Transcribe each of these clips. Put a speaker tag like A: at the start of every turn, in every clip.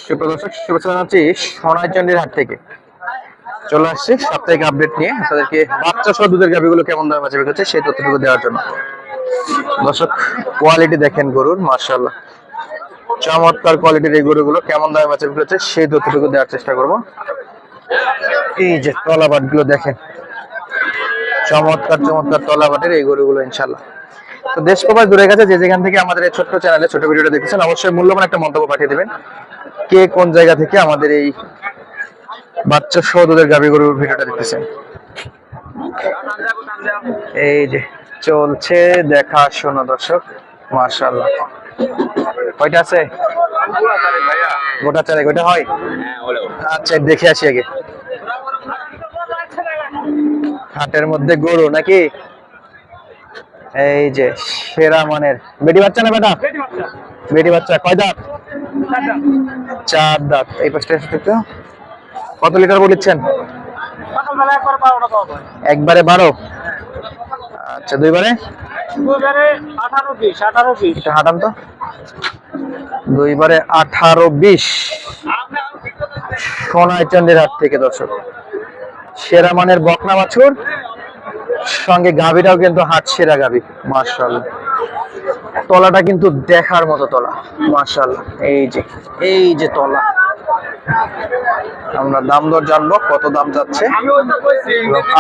A: সুপ্রদর্শক শুভেচ্ছা জানাচ্ছি সোনাইচন্ডির হাট থেকে চলে আসছি সাপ্তাহিক আপডেট নিয়ে আপনাদেরকে বাচ্চা সহ দুধের গাভীগুলো কেমন দামে বাঁচা বিক্রি হচ্ছে সেই তথ্যটুকু দেওয়ার জন্য। দর্শক কোয়ালিটি দেখেন গরুর, মাশাআল্লাহ চমৎকার কোয়ালিটির এই গরুগুলো কেমন দামে বাঁচা বিক্রি হচ্ছে সেই তথ্যটুকু দেওয়ার চেষ্টা করব। এই যে তলাবাট গুলো দেখেন, চমৎকার চমৎকার তলাবাটের এই গরুগুলো ইনশাআল্লাহ। তো দেশ প্রবাস দূরে গেছে যে যেখান থেকে আমাদের এই ছোট্ট চ্যানেলে ছোট ভিডিওটা দেখতেছেন অবশ্যই মূল্যবান একটা মন্তব্য পাঠিয়ে দিবেন কে কোন জায়গা থেকে আমাদের এই বাচ্চা সহ দুধের গাভী গরুর ভিডিওটা দেখতেছেন। এই যে চলছে দেখাশোনা দর্শক, মাশাআল্লাহ। কয়টা আছে? গোটা চারে কয়টা হয়? আচ্ছা দেখে আসি আগে। হাটের মধ্যে গরু নাকি? এই যে সেরা মানের বেটি বাচ্চা না বেটা? বেটি বাচ্চা। কয় দাঁত? 4 দাঁত। এই পাশটা একটু কত লিটার বলেছেন? একবারে 12। আচ্ছা দুইবারে?
B: দুইবারে 18-20 18-20
A: এটা হাঁটান তো। দুইবারে 18-20 সোনাইচন্ডির হাট থেকে দর্শক। সেরা মানের বকনা বাছুর, সঙ্গে গাভীটাও কিন্তু হাট সেরা গাভী, মাশাআল্লাহ। তলাটা কিন্তু দেখার মতো তলা, মাশাআল্লাহ। এই যে তলা। আমরা দাম দর জানবো, কত দাম যাচ্ছে,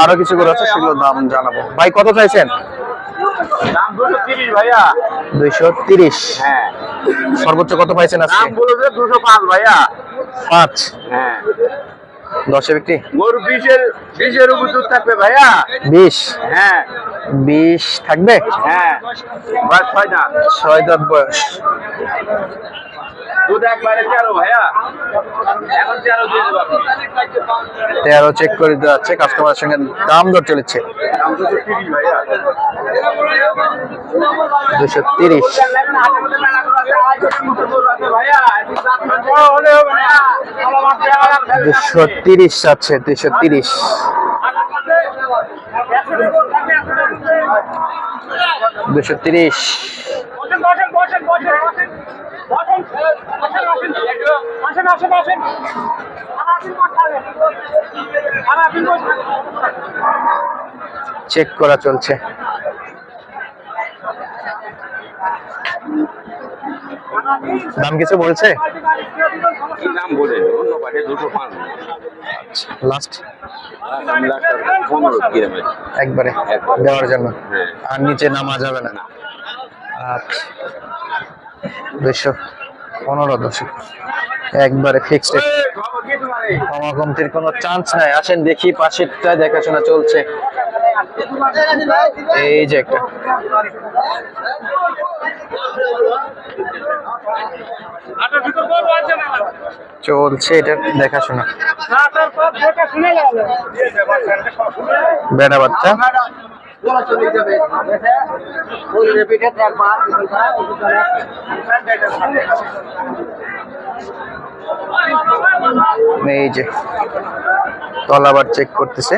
A: আরো কিছু করে আছে সেগুলো দাম জানাবো। ভাই কত চাইছেন?
B: দাম 230 ভাইয়া।
A: 230।
B: হ্যাঁ।
A: সর্বোচ্চ কত পাইছেন আজকে?
B: দাম বলতে 205 ভাইয়া।
A: 5।
B: হ্যাঁ।
A: 10 বিক্রি?
B: গরু 20 এর উপর দুধ থাকবে ভাইয়া।
A: 20?
B: হ্যাঁ।
A: 20 থাকবে?
B: হ্যাঁ। বয়স 6 দাঁত।
A: 6 দাঁত বয়স।
B: দুধ একবারে 13 ভাইয়া। এখন 13 দিয়ে দেব আপনি।
A: 13 চেক করে দেওয়া আছে, কাস্টমারের সঙ্গে দাম দর চলেছে।
B: দাম 230 ভাইয়া।
A: 230। 230 আছে, 230। 230। চেক করা চলছে। দাম কিছু বলছে?
B: কি দাম বলে? অন্য পাটে 205।
A: লাস্ট
B: আমি লাস্ট 15 দিয়ে দেব।
A: একবারে দেওয়ার জন্য,
B: হ্যাঁ।
A: আর নিচে নামা যাবে না। আচ্ছা 215 দর্শক, একবারে ফিক্সড। কমা কমতির কোনো চান্স নাই। আসেন দেখি পাশেরটা দেখাশোনা চলছে। এই যে একটা চলছে, এটা দেখাশোনা। বেড়া বাচ্চা, এই যে তলাবার চেক করতেছে।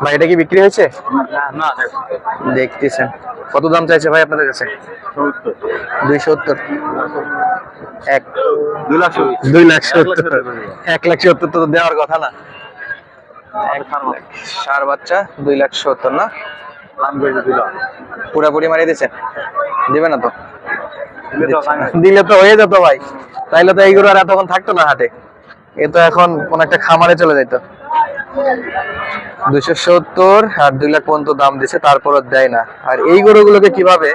A: ভাই এটা কি বিক্রি হয়েছে?
B: না
A: দেখতেছেন। কত দাম চাইছে ভাই আপনাদের কাছে? 270। 2,70,000। 1,70,000 তো দেওয়ার কথা না। সার বাচ্চা 2,70,000 না? পুরাপুরি মারিয়ে দিচ্ছেন? দিবে না তো? দিলে তো হয়ে যেত ভাই, তাইলে তো এইগুলো আর এতক্ষণ থাকতো না হাটে। এ তো এখন কোন একটা খামারে চলে যাইতো। 270 আর 2 লাখ পর্যন্ত দাম দিছে, তারপরও দেয় না। আর এই গরুগুলোকে কিভাবে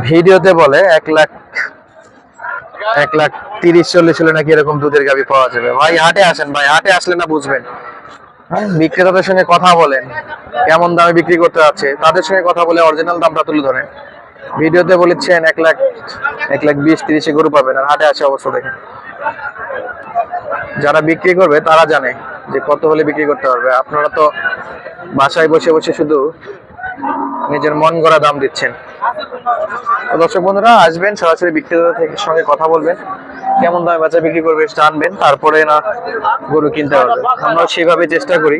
A: ভিডিওতে বলে 1,30,40 হলে নাকি এরকম দুধের গাভী পাওয়া যাবে। ভাই হাটে আসেন, ভাই হাটে আসলে না বুঝবেন। হ্যাঁ, বিক্রেতাদের সঙ্গে কথা বলেন, কেমন দামে বিক্রি করতে আছে তাদের সঙ্গে কথা বলে অরিজিনাল দামটা তুলে ধরেন। ভিডিওতে বলেছেন 1,20,30 গরু পাবেন, আর হাটে আসে অবস্থা দেখেন। যারা বিক্রি করবে তারা জানে যে কত হলে বিক্রি করতে পারবে। আপনারা তো বাসায় বসে বসে শুধু নিজের মন গড়া দাম দিচ্ছেন। তো দর্শক বন্ধুরা আসবেন, সরাসরি বিক্রেতাদের সঙ্গে কথা বলবেন, কেমন দামে বাচ্চা বিক্রি করবে জানবেন, তারপরে না গরু কিনতে পারবে। আমরা সেভাবে চেষ্টা করি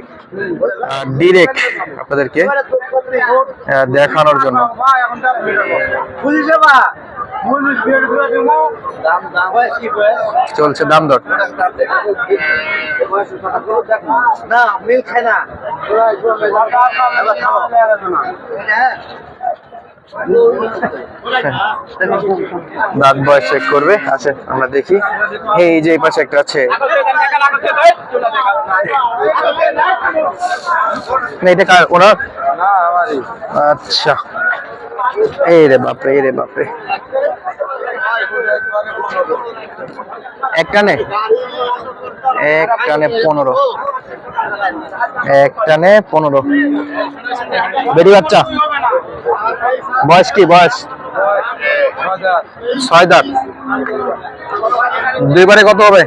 A: ডিরেক্ট আপনাদেরকে দেখানোর জন্য। চলছে দাম দর।
C: না মিল খায় না
A: দাঁত বয়স চেক করবে। আচ্ছা আমরা দেখি, এই যে এই পাশে একটা আছে, না এটা কার ওনার? আচ্ছা, এই রে বাপরে, এই রে বাপরে, এক টানে 15, এক টানে 15 বেরি বাচ্চা। বয়স কি? বয়স 6 দাঁত। দুইবারে কত হবে?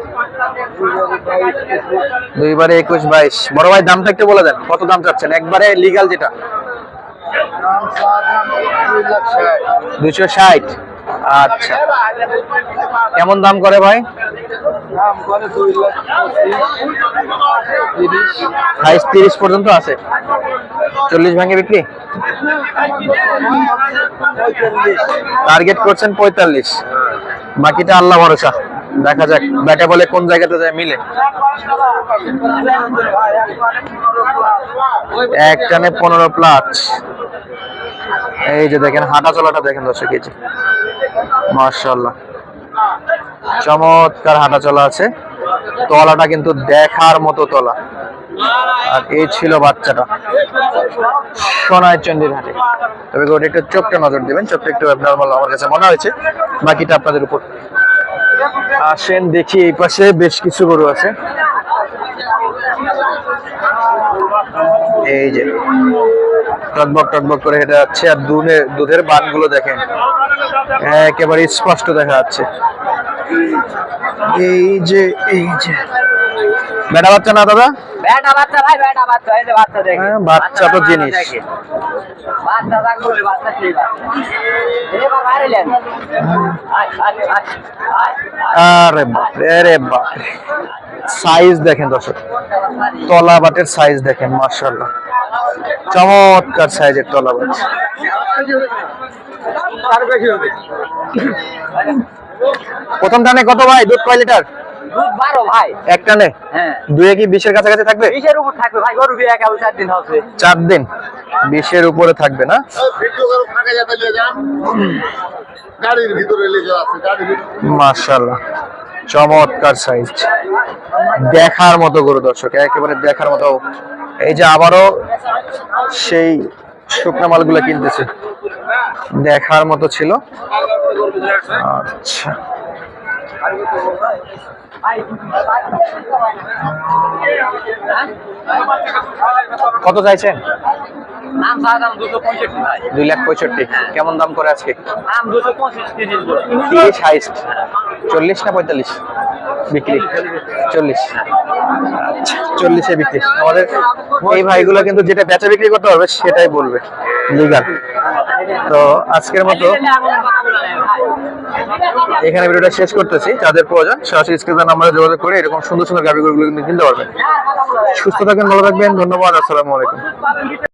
A: দুইবারে 21 22। বড় ভাই দামটা একটু বলে দেন, কত দাম চাচ্ছেন একবারে লিগ্যাল যেটা? 260। আচ্ছা, কেমন দাম করে ভাই? 30 পর্যন্ত আছে। 40 ভাঙে বিক্রি, টার্গেট করছেন 45। বাকিটা আল্লাহ ভরসা, দেখা যাক ব্যাটা বলে কোন জায়গাতে যায় মিলে। এক টানে 15 প্লাস। এই যে দেখেন হাঁটা চলাটা দেখেন দর্শক, এই যে মাশাআল্লাহ চমৎকার হাঁটা চলা আছে। তলাটা কিন্তু দেখার মতো তলা। আর এই ছিল বাচ্চাটা সোনাই চন্ডির হাটে। তবে ওটা একটু চোখটা নজর দিবেন, চোখটা একটু নর্মাল আমার কাছে মনে হয়েছে, বাকিটা আপনাদের উপর। আসেন দেখি, এই পাশে বেশ কিছু গরু আছে। এই যে টকবক টকবক করে হেঁটে যাচ্ছে, আর দুধের বানগুলো দেখেন একেবারে স্পষ্ট দেখা যাচ্ছে। এই যে বেটা বাচ্চা না দাদা?
C: বেটা বাচ্চা ভাই, বেটা বাচ্চা। এই যে বাচ্চা দেখেন,
A: হ্যাঁ, বাচ্চা তো জিনিস।
C: বাচ্চা থাকবে, বাচ্চা সেই বাচ্চা। এবার বাইরে নেন।
A: আরে বাপরে, আরে বাপরে, সাইজ দেখেন দর্শক, তলা বাটের সাইজ দেখেন, মাশাআল্লাহ চমৎকার সাইজের তলা বাট। প্রথম টানে কত ভাই দুধ? কয় লিটার?
C: দুধ 12 ভাই
A: এক টানে।
C: হ্যাঁ,
A: দুয়ে কি 20-এর কাছাকাছি থাকবে?
C: 20-এর উপর থাকবে ভাই। গরু বিয়ে 4 দিন হচ্ছে।
A: 4 দিন, 20-এর উপরে থাকবে না?
D: গাড়ির ভিতরে লেগে আছে,
A: মাশাআল্লাহ চমৎকার সাইজ, দেখার মতো গরু দর্শক, একেবারে দেখার মতো। এই যে আবারও সেই শুকনো মালগুলো কিনতেছে, দেখার মতো ছিল। আচ্ছা, কত চাইছেন?
C: নাম দাম 265 ভাই।
A: 2,65,000। কেমন দাম করে আজকে?
C: নাম 225 30 করে।
A: 30 হাইস্ট, 40 না 45 বিক্রি? 40। আচ্ছা, 40-এ বিক্রি। আমাদের এই ভাইগুলো কিন্তু যেটা বেচা বিক্রি করতে পারবে সেটাই বলবে লিগাল। তো আজকের মতো এখানে ভিডিওটা শেষ করতেছি। যাদের প্রয়োজন সরাসরি স্ক্রিনে নাম্বারে যোগাযোগ করে এরকম সুন্দর সুন্দর গাভী গরুগুলো কিন্তু কিনতে পারবেন। সুস্থ থাকবেন, ভালো থাকবেন, ধন্যবাদ, আসসালামু আলাইকুম।